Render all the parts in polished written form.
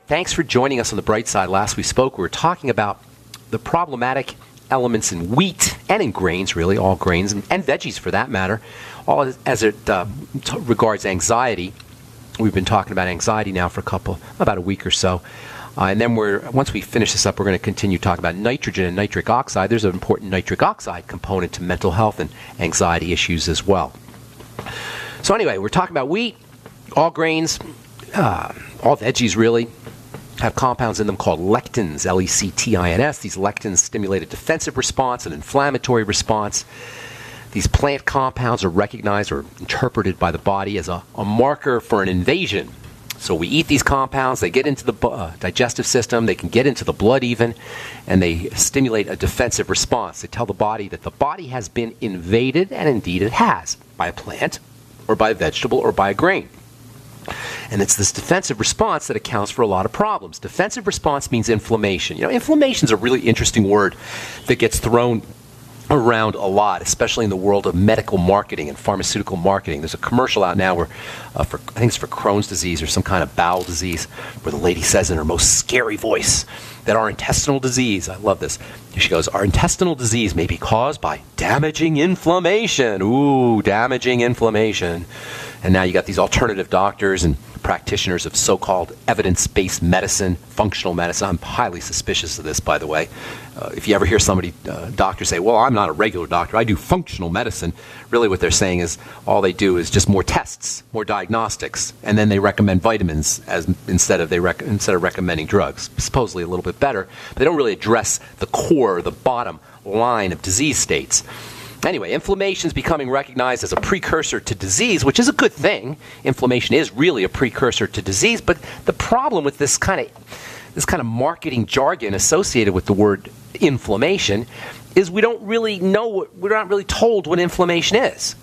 Thanks for joining us on the bright side. Last we spoke, we were talking about the problematic elements in wheat and in grains, really, all grains, and veggies for that matter, all as it regards anxiety. We've been talking about anxiety now for about a week or so. And then once we finish this up, we're going to continue talking about nitrogen and nitric oxide. There's an important nitric oxide component to mental health and anxiety issues as well. So anyway, we're talking about wheat, all grains, all veggies really, have compounds in them called lectins, L-E-C-T-I-N-S. These lectins stimulate a defensive response, an inflammatory response. These plant compounds are recognized or interpreted by the body as a marker for an invasion. So we eat these compounds, they get into the digestive system, they can get into the blood even, and they stimulate a defensive response. They tell the body that the body has been invaded, and indeed it has, by a plant, or by a vegetable, or by a grain. And it's this defensive response that accounts for a lot of problems. Defensive response means inflammation. You know, inflammation is a really interesting word that gets thrown around a lot, especially in the world of medical marketing and pharmaceutical marketing. There's a commercial out now where, I think it's for Crohn's disease or some kind of bowel disease, where the lady says in her most scary voice that our intestinal disease, I love this, she goes, our intestinal disease may be caused by damaging inflammation. Ooh, damaging inflammation. And now you got these alternative doctors and practitioners of so-called evidence-based medicine, functional medicine. I'm highly suspicious of this, by the way. If you ever hear somebody, doctor, say, well, I'm not a regular doctor, I do functional medicine, really what they're saying is all they do is just more tests, more diagnostics, and then they recommend vitamins instead of recommending drugs. Supposedly a little bit better, but they don't really address the core, the bottom line of disease states. Anyway, inflammation is becoming recognized as a precursor to disease, which is a good thing. Inflammation is really a precursor to disease, but the problem with this kind of marketing jargon associated with the word inflammation is we don't really know, we're not really told what inflammation is.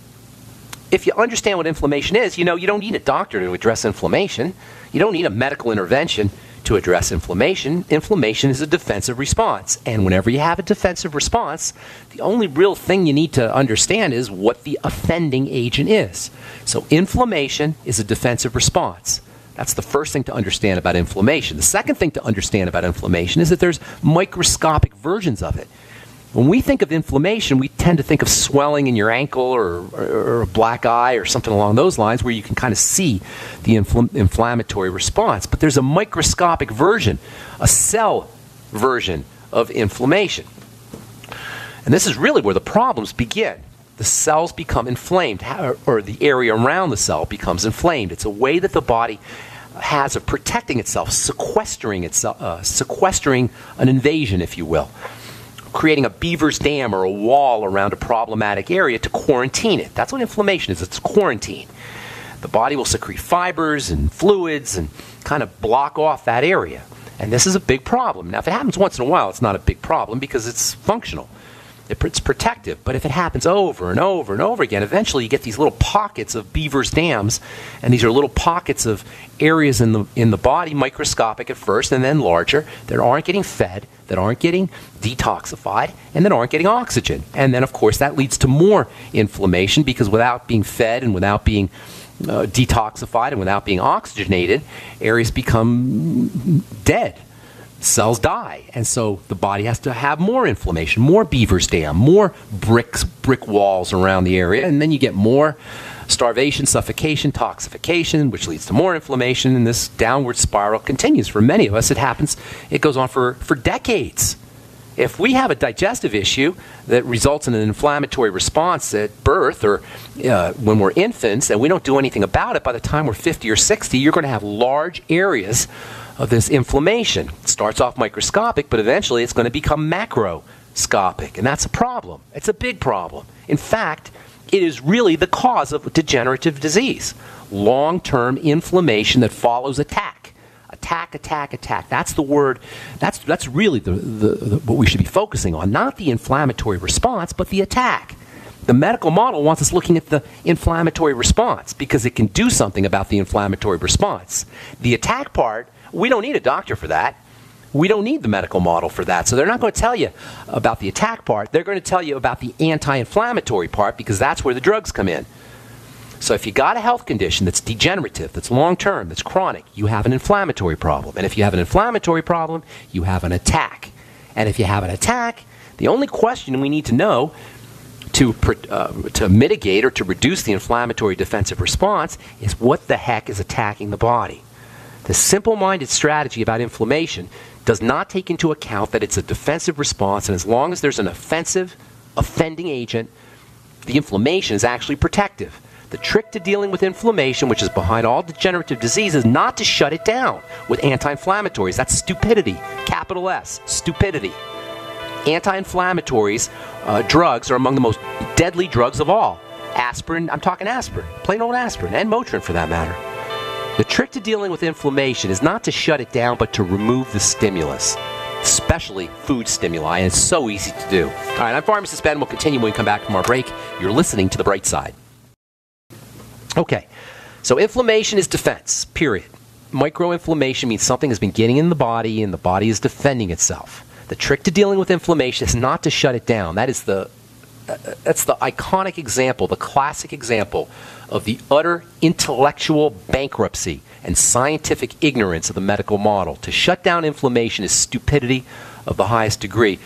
If you understand what inflammation is, you know you don't need a doctor to address inflammation. You don't need a medical intervention to address inflammation. Inflammation is a defensive response. And whenever you have a defensive response, the only real thing you need to understand is what the offending agent is. So inflammation is a defensive response. That's the first thing to understand about inflammation. The second thing to understand about inflammation is that there's microscopic versions of it. When we think of inflammation, we tend to think of swelling in your ankle or a black eye or something along those lines where you can kind of see the inflammatory response. But there's a microscopic version, a cell version of inflammation. And this is really where the problems begin. The cells become inflamed, or the area around the cell becomes inflamed. It's a way that the body has of protecting itself, sequestering an invasion, if you will. Creating a beaver's dam or a wall around a problematic area to quarantine it. That's what inflammation is. It's quarantine. The body will secrete fibers and fluids and kind of block off that area. And this is a big problem. Now, if it happens once in a while, it's not a big problem because it's functional. It's protective. But if it happens over and over and over again, eventually you get these little pockets of beaver's dams, and these are little pockets of areas in the body, microscopic at first and then larger, that aren't getting fed, that aren't getting detoxified, and that aren't getting oxygen. And then, of course, that leads to more inflammation because without being fed and without being detoxified and without being oxygenated, areas become dead. Cells die, and so the body has to have more inflammation, more beaver's dam, more brick walls around the area, and then you get more starvation, suffocation, toxification, which leads to more inflammation, and this downward spiral continues. For many of us, it goes on for decades. If we have a digestive issue that results in an inflammatory response at birth or when we're infants and we don't do anything about it, by the time we're 50 or 60, you're going to have large areas of this inflammation. It starts off microscopic, but eventually it's going to become macroscopic, and that's a problem. It's a big problem. In fact, it is really the cause of degenerative disease. Long-term inflammation that follows attack. Attack. That's the word. That's really what we should be focusing on. Not the inflammatory response, but the attack. The medical model wants us looking at the inflammatory response because it can do something about the inflammatory response. The attack part, we don't need a doctor for that. We don't need the medical model for that. So they're not going to tell you about the attack part. They're going to tell you about the anti-inflammatory part because that's where the drugs come in. So if you got a health condition that's degenerative, that's long-term, that's chronic, you have an inflammatory problem. And if you have an inflammatory problem, you have an attack. And if you have an attack, the only question we need to know to mitigate or to reduce the inflammatory defensive response is what the heck is attacking the body. The simple-minded strategy about inflammation does not take into account that it's a defensive response, and as long as there's an offending agent, the inflammation is actually protective. The trick to dealing with inflammation, which is behind all degenerative disease, is not to shut it down with anti-inflammatories. That's stupidity. Capital S, stupidity. Anti-inflammatories drugs are among the most deadly drugs of all. Aspirin, I'm talking aspirin, plain old aspirin, and Motrin for that matter. The trick to dealing with inflammation is not to shut it down, but to remove the stimulus, especially food stimuli, and it's so easy to do. All right, I'm Pharmacist Ben. We'll continue when we come back from our break. You're listening to The Bright Side. Okay, so inflammation is defense, period. Microinflammation means something has been getting in the body, and the body is defending itself. The trick to dealing with inflammation is not to shut it down. That's the iconic example, the classic example of the utter intellectual bankruptcy and scientific ignorance of the medical model. To shut down inflammation is stupidity of the highest degree,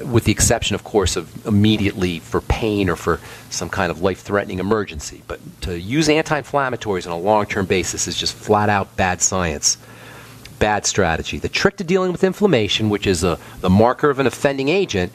with the exception, of course, of immediately for pain or for some kind of life-threatening emergency. But to use anti-inflammatories on a long-term basis is just flat-out bad science. Bad strategy. The trick to dealing with inflammation, which is the marker of an offending agent,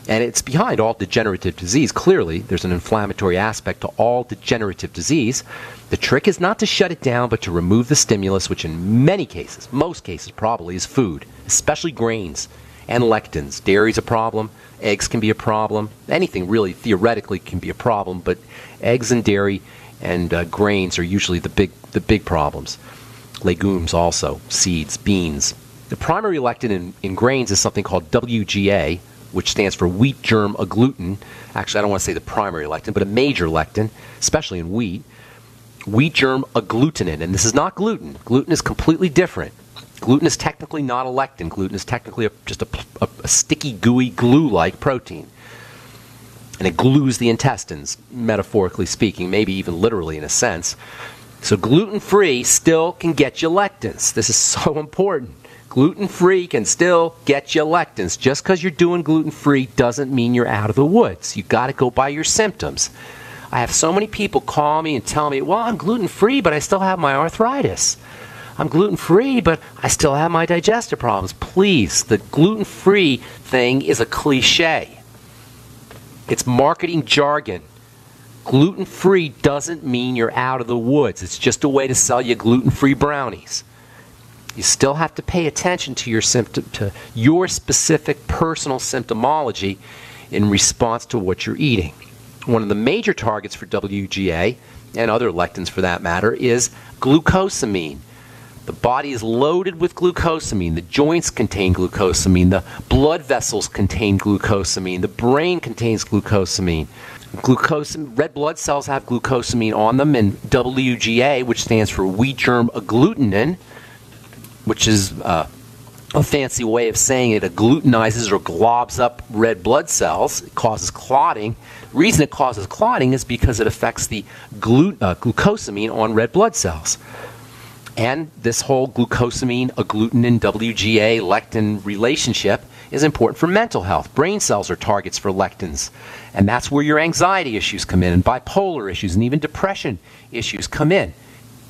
and it's behind all degenerative disease. Clearly, there's an inflammatory aspect to all degenerative disease. The trick is not to shut it down, but to remove the stimulus, which in many cases, most cases probably, is food, especially grains and lectins. Dairy's a problem. Eggs can be a problem. Anything really theoretically can be a problem, but eggs and dairy and grains are usually the big problems. Legumes also, seeds, beans. The primary lectin in grains is something called WGA, which stands for Wheat Germ Agglutinin. Actually, I don't want to say the primary lectin, but a major lectin, especially in wheat. Wheat Germ Agglutinin, and this is not gluten. Gluten is completely different. Gluten is technically not a lectin. Gluten is technically just a sticky, gooey, glue-like protein. And it glues the intestines, metaphorically speaking, maybe even literally in a sense. So gluten-free still can get you lectins. This is so important. Gluten-free can still get you lectins. Just because you're doing gluten-free doesn't mean you're out of the woods. You've got to go by your symptoms. I have so many people call me and tell me, well, I'm gluten-free, but I still have my arthritis. I'm gluten-free, but I still have my digestive problems. Please, the gluten-free thing is a cliche. It's marketing jargon. Gluten-free doesn't mean you're out of the woods. It's just a way to sell you gluten-free brownies. You still have to pay attention to your specific personal symptomology in response to what you're eating. One of the major targets for WGA, and other lectins for that matter, is glucosamine. The body is loaded with glucosamine. The joints contain glucosamine. The blood vessels contain glucosamine. The brain contains glucosamine. Red blood cells have glucosamine on them, and WGA, which stands for Wheat Germ Agglutinin, which is a fancy way of saying it agglutinizes or globs up red blood cells. It causes clotting. The reason it causes clotting is because it affects the glucosamine on red blood cells. And this whole glucosamine, agglutinin, WGA, lectin relationship is important for mental health. Brain cells are targets for lectins. And that's where your anxiety issues come in, and bipolar issues, and even depression issues come in.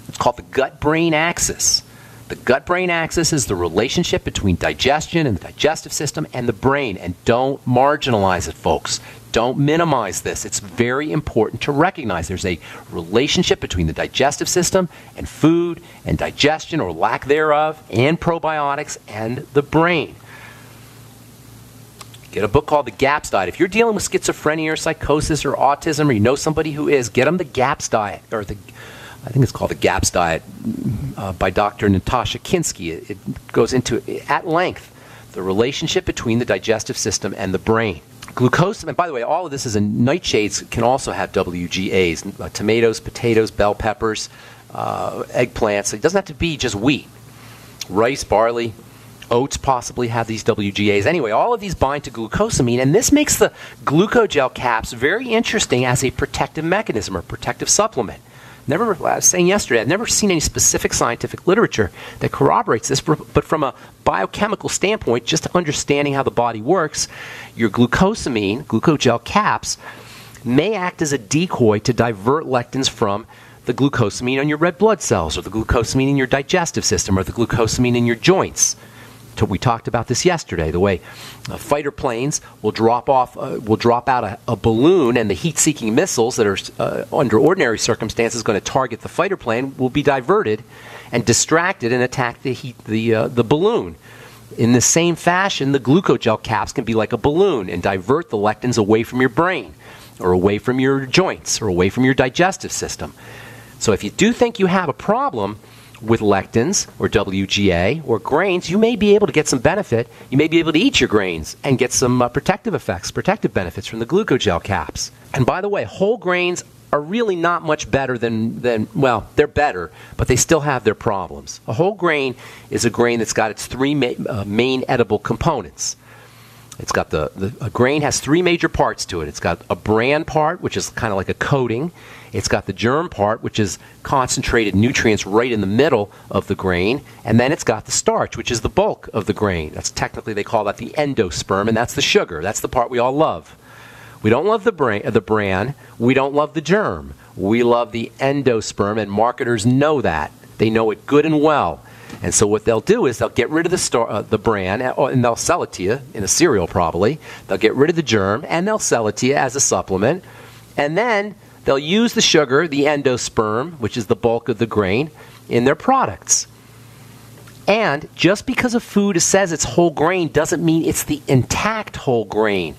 It's called the gut-brain axis. The gut-brain axis is the relationship between digestion and the digestive system and the brain. And don't marginalize it, folks. Don't minimize this. It's very important to recognize there's a relationship between the digestive system and food and digestion or lack thereof and probiotics and the brain. Get a book called The GAPS Diet. If you're dealing with schizophrenia or psychosis or autism, or you know somebody who is, get them the GAPS Diet, or I think it's called The GAPS Diet by Dr. Natasha Kinsky. It goes into, at length, the relationship between the digestive system and the brain. Glucosamine, by the way, all of this is in nightshades, can also have WGAs. Tomatoes, potatoes, bell peppers, eggplants. It doesn't have to be just wheat. Rice, barley, oats possibly have these WGAs. Anyway, all of these bind to glucosamine, and this makes the glucogel caps very interesting as a protective mechanism or protective supplement. I was saying yesterday, I've never seen any specific scientific literature that corroborates this, but from a biochemical standpoint, just understanding how the body works, your glucosamine, glucogel caps, may act as a decoy to divert lectins from the glucosamine on your red blood cells, or the glucosamine in your digestive system, or the glucosamine in your joints. We talked about this yesterday, the way fighter planes will drop out a balloon, and the heat-seeking missiles that are under ordinary circumstances going to target the fighter plane will be diverted and distracted and attack the balloon. In the same fashion, the glucogel caps can be like a balloon and divert the lectins away from your brain, or away from your joints, or away from your digestive system. So if you do think you have a problem with lectins or WGA or grains, you may be able to get some benefit. You may be able to eat your grains and get some protective benefits from the glucogel caps. And by the way, whole grains are really not much better than well, they're better, but they still have their problems. A whole grain is a grain that's got its three main edible components. It's got a grain has three major parts to it. It's got a bran part, which is kind of like a coating. It's got the germ part, which is concentrated nutrients right in the middle of the grain. And then it's got the starch, which is the bulk of the grain. That's technically, they call that the endosperm, and that's the sugar. That's the part we all love. We don't love the bran. We don't love the germ. We love the endosperm, and marketers know that. They know it good and well. And so what they'll do is they'll get rid of the bran, and they'll sell it to you in a cereal probably. They'll get rid of the germ, and they'll sell it to you as a supplement. And then they'll use the sugar, the endosperm, which is the bulk of the grain, in their products. And just because a food says it's whole grain doesn't mean it's the intact whole grain.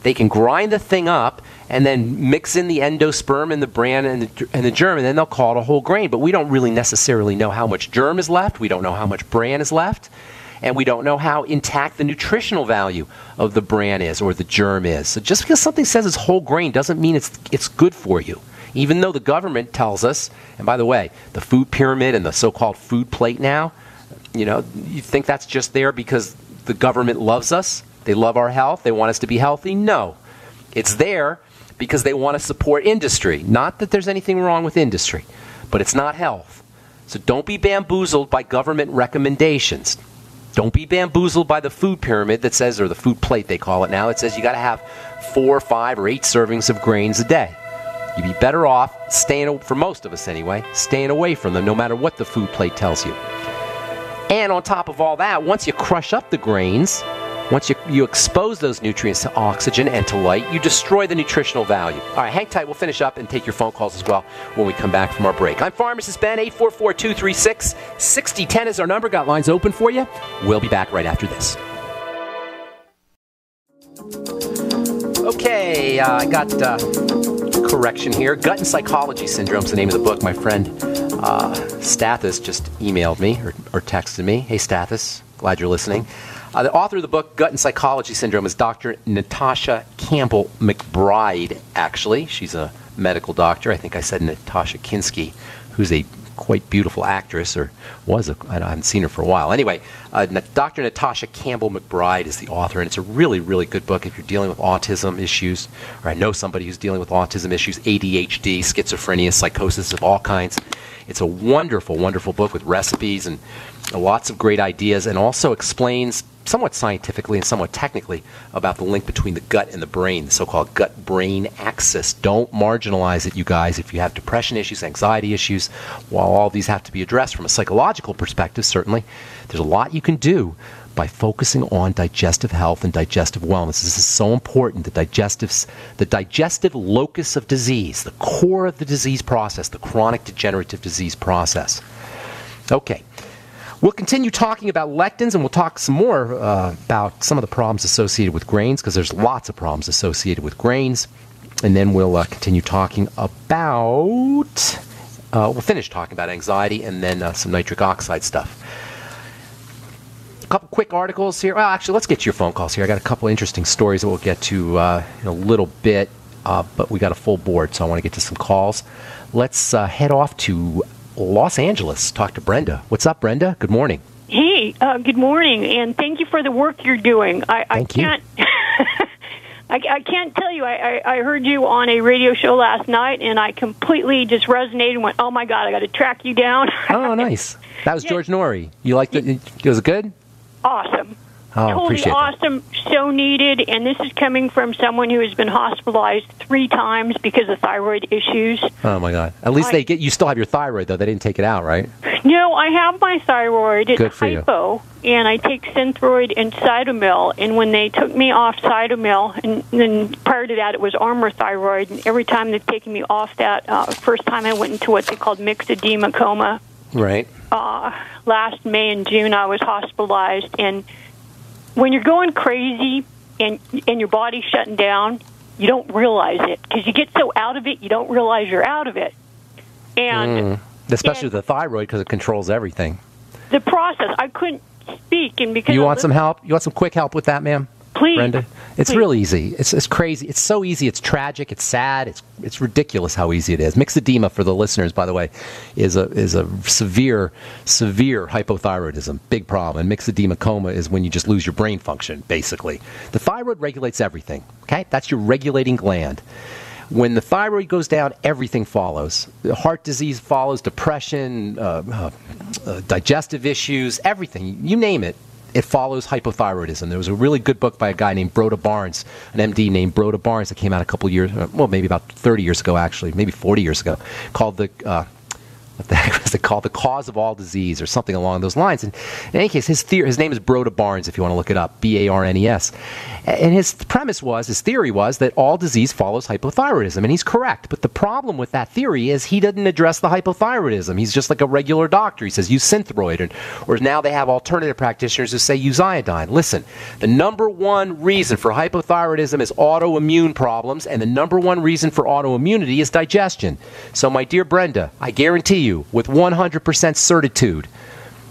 They can grind the thing up and then mix in the endosperm and the bran and the germ, and then they'll call it a whole grain. But we don't really necessarily know how much germ is left. We don't know how much bran is left. And we don't know how intact the nutritional value of the bran is or the germ is. So just because something says it's whole grain doesn't mean it's good for you. Even though the government tells us, and by the way, the food pyramid and the so-called food plate now, you think that's just there because the government loves us? They love our health? They want us to be healthy? No. It's there because they want to support industry. Not that there's anything wrong with industry, but it's not health. So don't be bamboozled by government recommendations. Don't be bamboozled by the food pyramid that says, or the food plate they call it now, it says you got to have 4, 5, or 8 servings of grains a day. You'd be better off staying, for most of us anyway, staying away from them no matter what the food plate tells you. And on top of all that, once you crush up the grains, once you expose those nutrients to oxygen and to light, you destroy the nutritional value. All right, hang tight. We'll finish up and take your phone calls as well when we come back from our break. I'm Pharmacist Ben. 844-236-6010 is our number. Got lines open for you. We'll be back right after this. Okay, I got correction here. Gut and Psychology Syndrome is the name of the book. My friend Stathis just emailed me or texted me. Hey, Stathis, glad you're listening. The author of the book, Gut and Psychology Syndrome, is Dr. Natasha Campbell McBride, actually. She's a medical doctor. I think I said Natasha Kinski, who's a quite beautiful actress, or I haven't seen her for a while. Anyway, Dr. Natasha Campbell McBride is the author, and it's a really, really good book if you're dealing with autism issues, or I know somebody who's dealing with autism issues, ADHD, schizophrenia, psychosis of all kinds. It's a wonderful, wonderful book with recipes and lots of great ideas, and also explains somewhat scientifically and somewhat technically about the link between the gut and the brain, the so-called gut-brain axis. Don't marginalize it, you guys. If you have depression issues, anxiety issues, while all these have to be addressed from a psychological perspective, certainly, there's a lot you can do by focusing on digestive health and digestive wellness. This is so important. The digestive locus of disease, the core of the disease process, the chronic degenerative disease process. Okay. We'll continue talking about lectins, and we'll talk some more about some of the problems associated with grains, because there's lots of problems associated with grains. And then we'll continue talking about, we'll finish talking about anxiety, and then some nitric oxide stuff. A couple quick articles here. Well, actually, let's get to your phone calls here. I got a couple interesting stories that we'll get to in a little bit, but we got a full board, so I want to get to some calls. Let's head off to Los Angeles. Talk to Brenda. What's up, Brenda? Good morning. Hey, good morning, and thank you for the work you're doing. I can't I can't tell you. I heard you on a radio show last night, and I completely just resonated and went, oh, my God, I got to track you down. Oh, nice. That was George Norrie. You liked it? Was it good? Awesome. Oh, totally appreciate awesome. So needed. And this is coming from someone who has been hospitalized 3 times because of thyroid issues. Oh, my God. At least you still have your thyroid, though. They didn't take it out, right? No, I have my thyroid. It's good for hypo, and I take Synthroid and Cytomel. And when they took me off Cytomel, and then prior to that it was Armour Thyroid, and every time they've taken me off that, first time I went into what they called mixed edema coma. Right. Last May and June I was hospitalized, and when you're going crazy and your body's shutting down, you don't realize it because you get so out of it, you don't realize you're out of it. And especially the thyroid because it controls everything. The process, I couldn't speak, and because you want some help? You want some quick help with that, ma'am? Please, Brenda. It's please. real easy. It's crazy. It's so easy. It's tragic. It's sad. It's ridiculous how easy it is. Mixed edema, for the listeners, by the way, is a severe hypothyroidism. Big problem. And mixed edema coma is when you just lose your brain function, basically. The thyroid regulates everything. Okay, that's your regulating gland. When the thyroid goes down, everything follows. Heart disease follows, depression, digestive issues, everything. You name it. It follows hypothyroidism. There was a really good book by a guy named Brenda Barnes, an MD named Brenda Barnes, that came out a couple years, well, maybe about 30 years ago, actually, maybe 40 years ago, called what the heck was it called? The Cause of All Disease, or something along those lines. And in any case, his name is Brenda Barnes, if you want to look it up, Barnes. And his theory was that all disease follows hypothyroidism, and he's correct. But the problem with that theory is he didn't address the hypothyroidism. He's just like a regular doctor. He says use Synthroid, or now they have alternative practitioners who say use iodine. Listen, the number one reason for hypothyroidism is autoimmune problems, and the number one reason for autoimmunity is digestion. So, my dear Brenda, I guarantee you, with 100% certitude,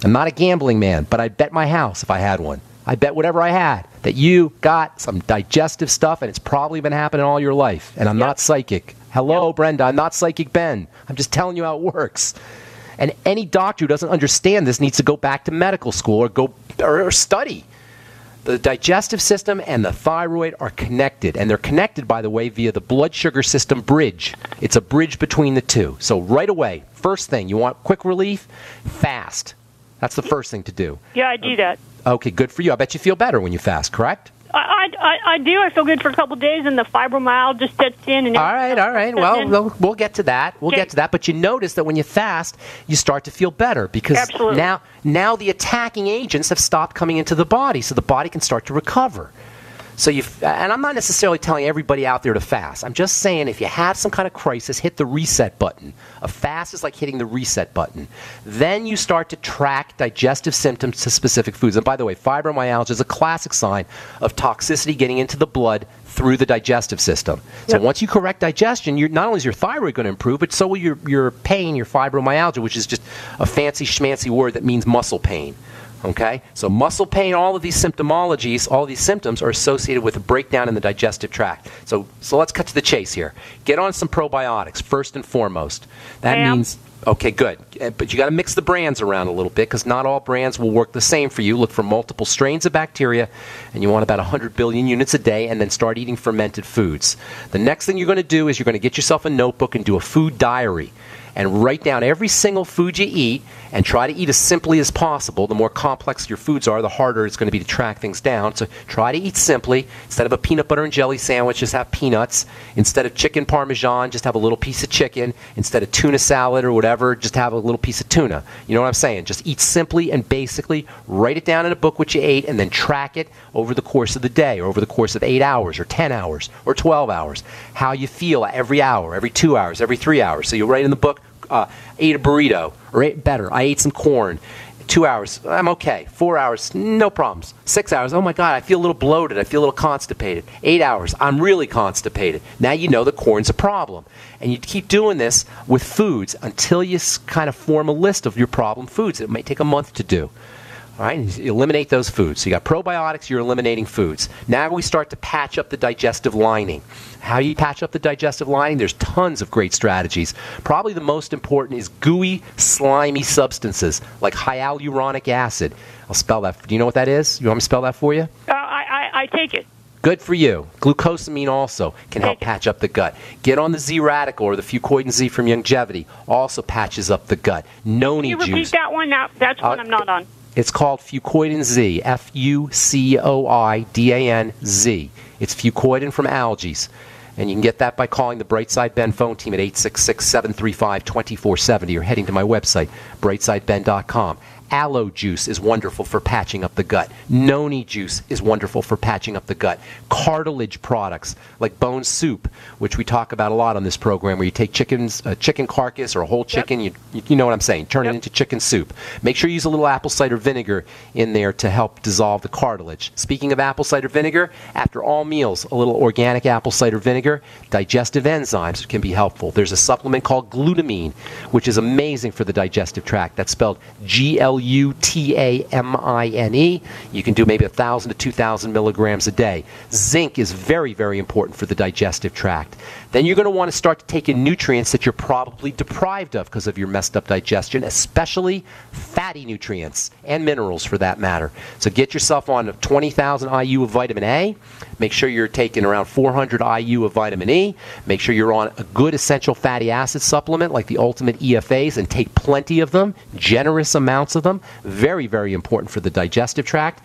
I'm not a gambling man, but I'd bet my house if I had one. I bet whatever I had that you got some digestive stuff, and it's probably been happening all your life. And I'm not psychic. Hello, Brenda, I'm not Psychic Ben. I'm just telling you how it works. And any doctor who doesn't understand this needs to go back to medical school or study. The digestive system and the thyroid are connected, and they're connected, by the way, via the blood sugar system bridge. It's a bridge between the two. So right away, first thing, you want quick relief? Fast. That's the first thing to do. Yeah, I do that. Okay, good for you. I bet you feel better when you fast, correct? I do. I feel good for a couple of days, and the fibromyalgia sets in. And all right. Well, we'll get to that. We'll get to that. But you notice that when you fast, you start to feel better because now the attacking agents have stopped coming into the body, so the body can start to recover. So and I'm not necessarily telling everybody out there to fast. I'm just saying if you have some kind of crisis, hit the reset button. A fast is like hitting the reset button. Then you start to track digestive symptoms to specific foods. And by the way, fibromyalgia is a classic sign of toxicity getting into the blood through the digestive system. So once you correct digestion, not only is your thyroid going to improve, but so will your pain, your fibromyalgia, which is just a fancy schmancy word that means muscle pain. Okay? So muscle pain, all of these symptomologies, all of these symptoms are associated with a breakdown in the digestive tract. So let's cut to the chase here. Get on some probiotics, first and foremost. That means, okay, good. But you got to mix the brands around a little bit because not all brands will work the same for you. Look for multiple strains of bacteria, and you want about 100 billion units a day, and then start eating fermented foods. The next thing you're going to do is you're going to get yourself a notebook and do a food diary. And write down every single food you eat and try to eat as simply as possible. The more complex your foods are, the harder it's going to be to track things down. So try to eat simply. Instead of a peanut butter and jelly sandwich, just have peanuts. Instead of chicken parmesan, just have a little piece of chicken. Instead of tuna salad or whatever, just have a little piece of tuna. You know what I'm saying? Just eat simply and basically. Write it down in a book what you ate and then track it over the course of the day or over the course of 8 hours or 10 hours or 12 hours. How you feel every hour, every 2 hours, every 3 hours. So you write in the book, ate a burrito, or ate better, I ate some corn. 2 hours, I'm okay. 4 hours, no problems. 6 hours, oh my God, I feel a little bloated, I feel a little constipated. 8 hours, I'm really constipated. Now you know the corn's a problem. And you keep doing this with foods until you kind of form a list of your problem foods. It may take a month to do. All right, you eliminate those foods. So you got probiotics, you're eliminating foods. Now we start to patch up the digestive lining. How do you patch up the digestive lining? There's tons of great strategies. Probably the most important is gooey, slimy substances like hyaluronic acid. I'll spell that. Do you know what that is? You want me to spell that for you? I take it. Good for you. Glucosamine also can help patch up the gut. Get on the Z-Radical or the Fucoid Z from Longevity. Also patches up the gut. Noni juice. Can you repeat that one? That's one I'm not on. It's called Fucoid Z. Fucoidanz. It's Fucoidin from algae. And you can get that by calling the Brightside Ben phone team at 866-735-2470 or heading to my website, brightsideben.com. Aloe juice is wonderful for patching up the gut. Noni juice is wonderful for patching up the gut. Cartilage products like bone soup, which we talk about a lot on this program, where you take chicken carcass or a whole chicken, you know what I'm saying, turn it into chicken soup. Make sure you use a little apple cider vinegar in there to help dissolve the cartilage. Speaking of apple cider vinegar, after all meals, a little organic apple cider vinegar, digestive enzymes can be helpful. There's a supplement called glutamine, which is amazing for the digestive tract. That's spelled Glutamine. You can do maybe 1,000 to 2,000 milligrams a day. Zinc is very, very important for the digestive tract. Then you're going to want to start to take in nutrients that you're probably deprived of because of your messed up digestion, especially fatty nutrients and minerals for that matter. So get yourself on 20,000 IU of vitamin A. Make sure you're taking around 400 IU of vitamin E. Make sure you're on a good essential fatty acid supplement like the Ultimate EFAs and take plenty of them, generous amounts of them. Very, very important for the digestive tract.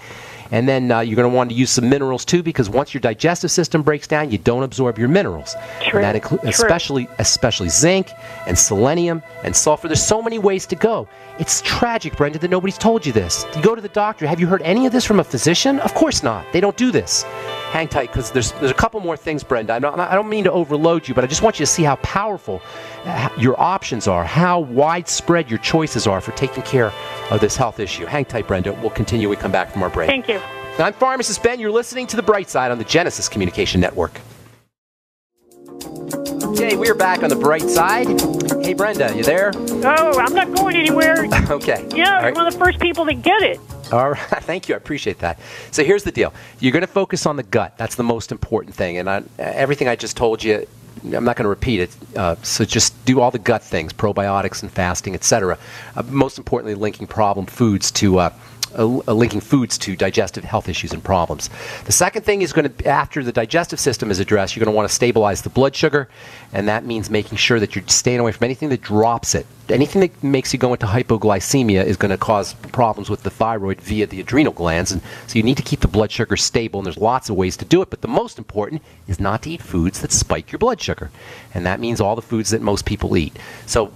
And then you're going to want to use some minerals too, because once your digestive system breaks down, you don't absorb your minerals. True. And that includes especially zinc and selenium and sulfur. There's so many ways to go. It's tragic, Brenda, that nobody's told you this. You go to the doctor. Have you heard any of this from a physician? Of course not. They don't do this. Hang tight, because there's a couple more things, Brenda. I don't mean to overload you, but I just want you to see how powerful your options are, how widespread your choices are for taking care of this health issue. Hang tight, Brenda. We'll continue when we come back from our break. Thank you. I'm Pharmacist Ben. You're listening to The Bright Side on the Genesis Communication Network. Okay, we're back on The Bright Side. Hey, Brenda, you there? Oh, I'm not going anywhere. Okay. Yeah, you're one of the first people that get it. All right. Thank you. I appreciate that. So here's the deal. You're going to focus on the gut. That's the most important thing. And everything I just told you, I'm not going to repeat it. So just do all the gut things, probiotics and fasting, etc. Most importantly, linking foods to digestive health issues and problems. The second thing is going to, after the digestive system is addressed, you're going to want to stabilize the blood sugar, and that means making sure that you're staying away from anything that drops it. Anything that makes you go into hypoglycemia is going to cause problems with the thyroid via the adrenal glands, and so you need to keep the blood sugar stable, and there's lots of ways to do it, but the most important is not to eat foods that spike your blood sugar, and that means all the foods that most people eat. So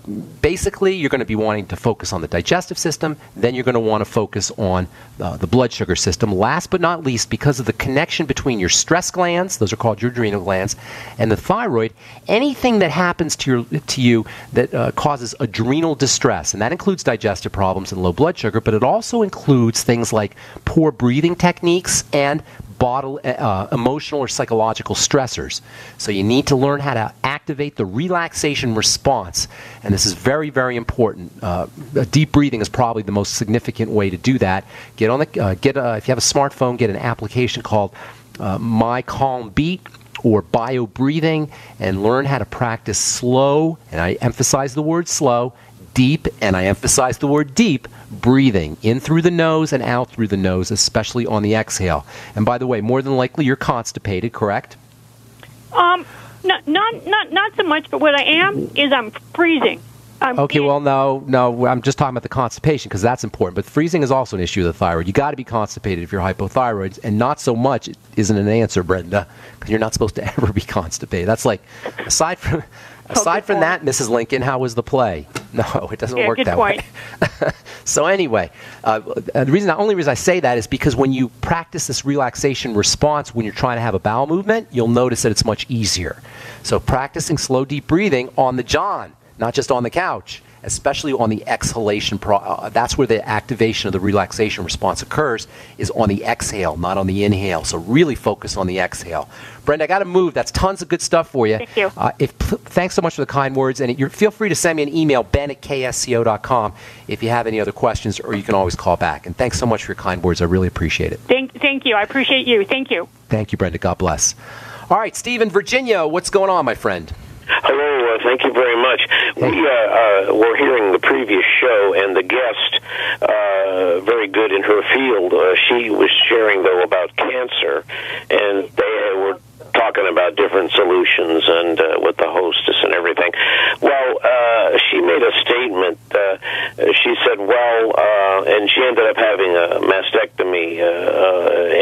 basically, you're going to be wanting to focus on the digestive system, then you're going to want to focus on the blood sugar system. Last but not least, because of the connection between your stress glands, those are called your adrenal glands, and the thyroid, anything that happens to you that causes adrenal distress, and that includes digestive problems and low blood sugar, but it also includes things like poor breathing techniques and emotional or psychological stressors. So you need to learn how to activate the relaxation response, and this is very, very important. Deep breathing is probably the most significant way to do that. If you have a smartphone, get an application called My Calm Beat or bio breathing, and learn how to practice slow, and I emphasize the word slow, deep, and I emphasize the word deep, breathing in through the nose and out through the nose, especially on the exhale. And by the way, more than likely you're constipated, correct? Not so much, but what I am is I'm freezing. No, I'm just talking about the constipation because that's important. But freezing is also an issue of the thyroid. You got to be constipated if you're hypothyroid, and not so much isn't an answer, Brenda, because you're not supposed to ever be constipated. That's like, aside from that, Mrs. Lincoln, how was the play? No, it doesn't work that way. So anyway, the only reason I say that is because when you practice this relaxation response when you're trying to have a bowel movement, you'll notice that it's much easier. So practicing slow, deep breathing on the john, not just on the couch, especially on the exhalation. That's where the activation of the relaxation response occurs, is on the exhale, not on the inhale. So really focus on the exhale. Brenda, I got to move. That's tons of good stuff for you. Thank you. Thanks so much for the kind words. And feel free to send me an email, ben@ksco.com, if you have any other questions, or you can always call back. And thanks so much for your kind words. I really appreciate it. Thank you. I appreciate you. Thank you. Thank you, Brenda. God bless. All right, Steve in Virginia, what's going on, my friend? Hello, thank you very much. We were hearing the previous show, and the guest, very good in her field, she was sharing, though, about cancer, and they different solutions and with the hostess and everything. Well, she made a statement. She said, well, and she ended up having a mastectomy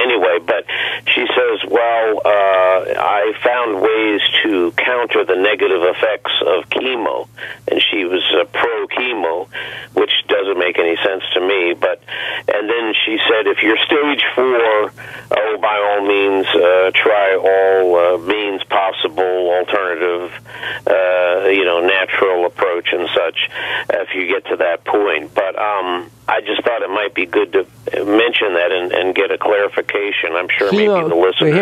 anyway, but she says, well, I found ways to counter the negative effects of chemo, and she was pro-chemo, which doesn't make any sense to me. And then she said, if you're stage 4, by all means, try all means possible, alternative, natural approach and such, if you get to that point. But I just thought it might be good to mention that and get a clarification. I'm sure maybe the listeners...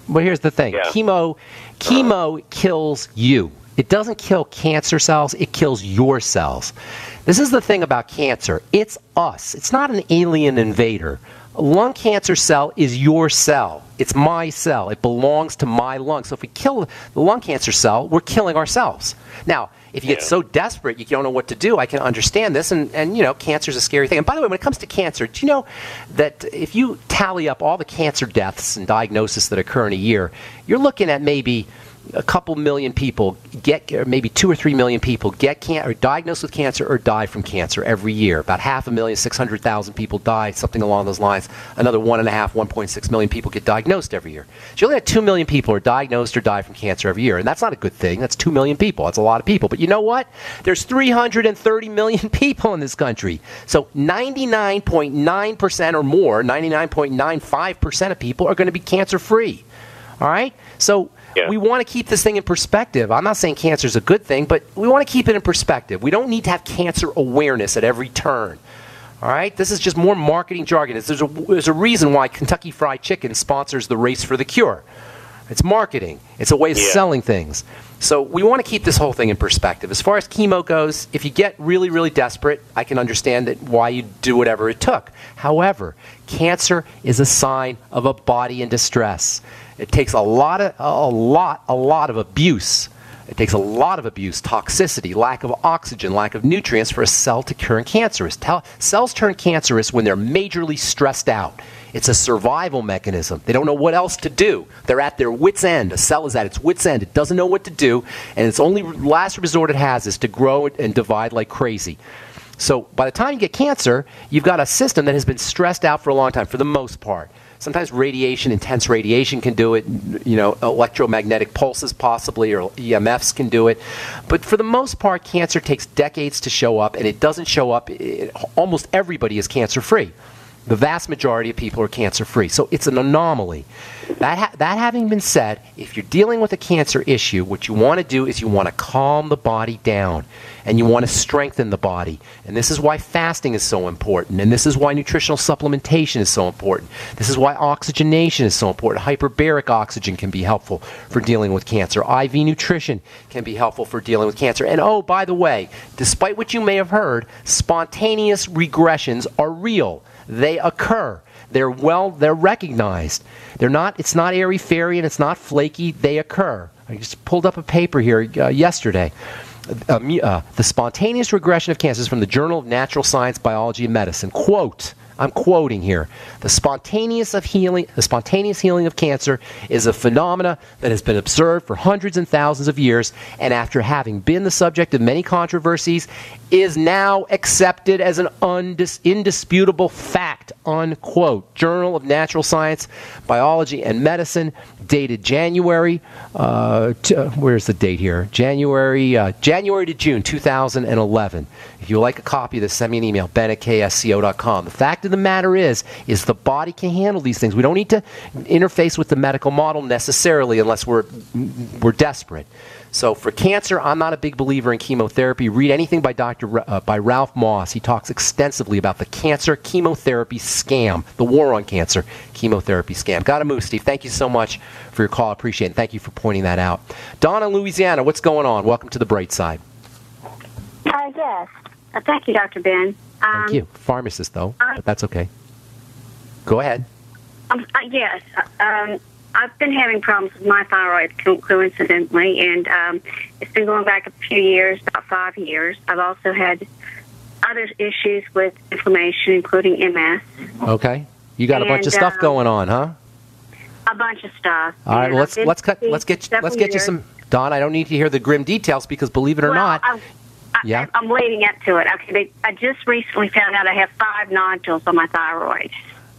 Here's the thing. Yeah. Chemo kills you. It doesn't kill cancer cells. It kills your cells. This is the thing about cancer. It's us. It's not an alien invader. A lung cancer cell is your cell. It's my cell. It belongs to my lung. So if we kill the lung cancer cell, we're killing ourselves. Now, if you get so desperate you don't know what to do, I can understand this. And cancer is a scary thing. And by the way, when it comes to cancer, do you know that if you tally up all the cancer deaths and diagnoses that occur in a year, you're looking at maybe a couple million people maybe 2 or 3 million people are diagnosed with cancer or die from cancer every year. About 500,000, 600,000 people die, something along those lines. Another 1.5, 1.6 million people get diagnosed every year. So you only have 2 million people are diagnosed or die from cancer every year, and that's not a good thing. That's 2 million people. That's a lot of people. But you know what? There's 330 million people in this country. So 99.9% or more, 99.95% of people are going to be cancer-free. All right? So we want to keep this thing in perspective. I'm not saying cancer is a good thing, but we want to keep it in perspective. We don't need to have cancer awareness at every turn. All right? This is just more marketing jargon. There's a reason why Kentucky Fried Chicken sponsors the Race for the Cure. It's marketing. It's a way of selling things. So we want to keep this whole thing in perspective. As far as chemo goes, if you get really, really desperate, I can understand why you do whatever it took. However, cancer is a sign of a body in distress. It takes a lot of abuse. It takes a lot of abuse, toxicity, lack of oxygen, lack of nutrients for a cell to turn cancerous. Cells turn cancerous when they're majorly stressed out. It's a survival mechanism. They don't know what else to do. They're at their wit's end. A cell is at its wit's end. It doesn't know what to do, and its only last resort it has is to grow and divide like crazy. So by the time you get cancer, you've got a system that has been stressed out for a long time, for the most part. Sometimes radiation, intense radiation can do it, electromagnetic pulses possibly, or EMFs can do it. But for the most part, cancer takes decades to show up, and it doesn't show up. Almost everybody is cancer-free. The vast majority of people are cancer-free. So it's an anomaly. That having been said, if you're dealing with a cancer issue, what you want to do is you want to calm the body down, and you want to strengthen the body. And this is why fasting is so important, and this is why nutritional supplementation is so important. This is why oxygenation is so important. Hyperbaric oxygen can be helpful for dealing with cancer. IV nutrition can be helpful for dealing with cancer. And oh, by the way, despite what you may have heard, spontaneous regressions are real. They occur. They're recognized. It's not airy-fairy and it's not flaky. They occur. I just pulled up a paper here yesterday. The spontaneous regression of cancers from the Journal of Natural Science, Biology, and Medicine. Quote, I'm quoting here. The spontaneous healing of cancer is a phenomena that has been observed for hundreds and thousands of years, and after having been the subject of many controversies, is now accepted as an indisputable fact, unquote. Journal of Natural Science, Biology, and Medicine, dated January, where's the date here? January to June 2011. If you would like a copy of this, send me an email, ben@ksco.com. The fact of the matter is the body can handle these things. We don't need to interface with the medical model necessarily unless we're desperate. So for cancer, I'm not a big believer in chemotherapy. Read anything by by Ralph Moss. He talks extensively about the cancer chemotherapy scam, the war on cancer chemotherapy scam. Gotta move, Steve. Thank you so much for your call. I appreciate it. Thank you for pointing that out. Donna, Louisiana, what's going on? Welcome to the bright side. Yes. Thank you, Dr. Ben. Thank you. Pharmacist, though, but that's okay. Go ahead. Yes. I've been having problems with my thyroid, coincidentally, and it's been going back a few years, about 5 years. I've also had other issues with inflammation, including MS. Okay. You got a bunch of stuff going on, huh? a bunch of stuff. All right, well, let's get you some. Don, I don't need to hear the grim details because, believe it or not, I'm leading up to it. Okay, I just recently found out I have 5 nodules on my thyroid.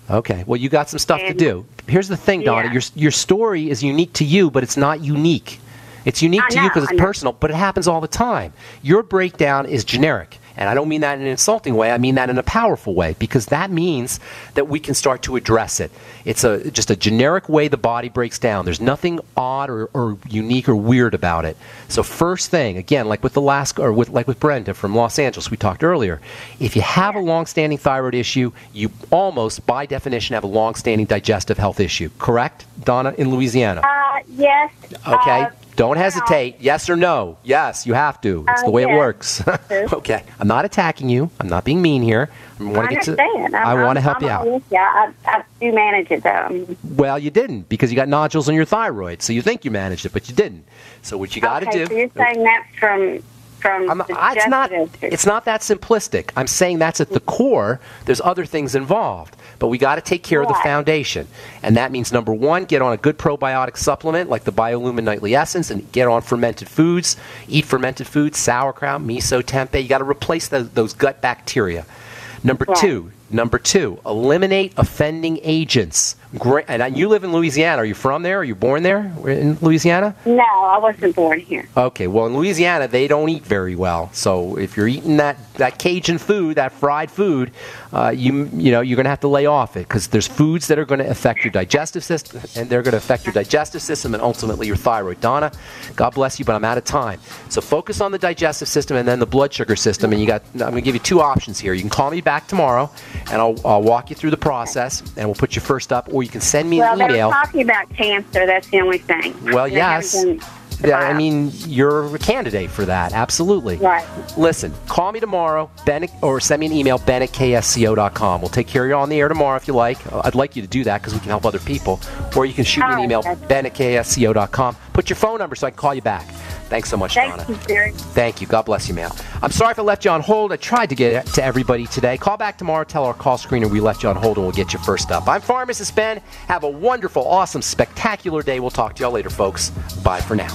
Okay, well, you got some stuff to do. Here's the thing, Donna. Your story is unique to you, but it's not unique. It's unique to you because it's personal, but it happens all the time. Your breakdown is generic. And I don't mean that in an insulting way. I mean that in a powerful way, because that means that we can start to address it. It's just a generic way the body breaks down. There's nothing odd or unique or weird about it. So first thing, again, like with with Brenda from Los Angeles, we talked earlier, if you have a long-standing thyroid issue, you almost, by definition, have a long-standing digestive health issue. Correct, Donna, in Louisiana? Yes. Okay. Don't hesitate. Yes or no? Yes, you have to. It's the way it works. Okay. I'm not attacking you. I'm not being mean here. I understand. I want to help you out. Yeah, I do manage it, though. Well, you didn't, because you got nodules on your thyroid. So you think you managed it, but you didn't. So what you got to do... So you're saying that's from it's not that simplistic. I'm saying that's at the core. There's other things involved. But we got to take care of the foundation. And that means, number one, get on a good probiotic supplement like the BioLumin Nightly Essence, and get on fermented foods. Eat fermented foods, sauerkraut, miso, tempeh. You got to replace those gut bacteria. Number two, eliminate offending agents. Great. And you live in Louisiana. Are you from there? Are you born there in Louisiana? No, I wasn't born here. Okay, well, in Louisiana, they don't eat very well. So if you're eating that Cajun food, that fried food, you're going to have to lay off it, because there's foods that are going to affect your digestive system, and they're going to affect your digestive system and ultimately your thyroid. Donna, God bless you, but I'm out of time. So focus on the digestive system and then the blood sugar system. And I'm going to give you 2 options here. You can call me back tomorrow, and I'll walk you through the process, and we'll put you first up, or you can send me an email. Well, they were talking about cancer. That's the only thing. Well, yes. I mean, you're a candidate for that. Absolutely. Right. Listen, call me tomorrow, or send me an email, ben@ksco.com. We'll take care of you on the air tomorrow if you like. I'd like you to do that because we can help other people. Or you can shoot me an email, ben@ksco.com. Put your phone number so I can call you back. Thanks so much, Donna. Thank you, Jerry. Thank you. God bless you, ma'am. I'm sorry if I left you on hold. I tried to get to everybody today. Call back tomorrow. Tell our call screener we left you on hold, and we'll get you first up. I'm Pharmacist Ben. Have a wonderful, awesome, spectacular day. We'll talk to y'all later, folks. Bye for now.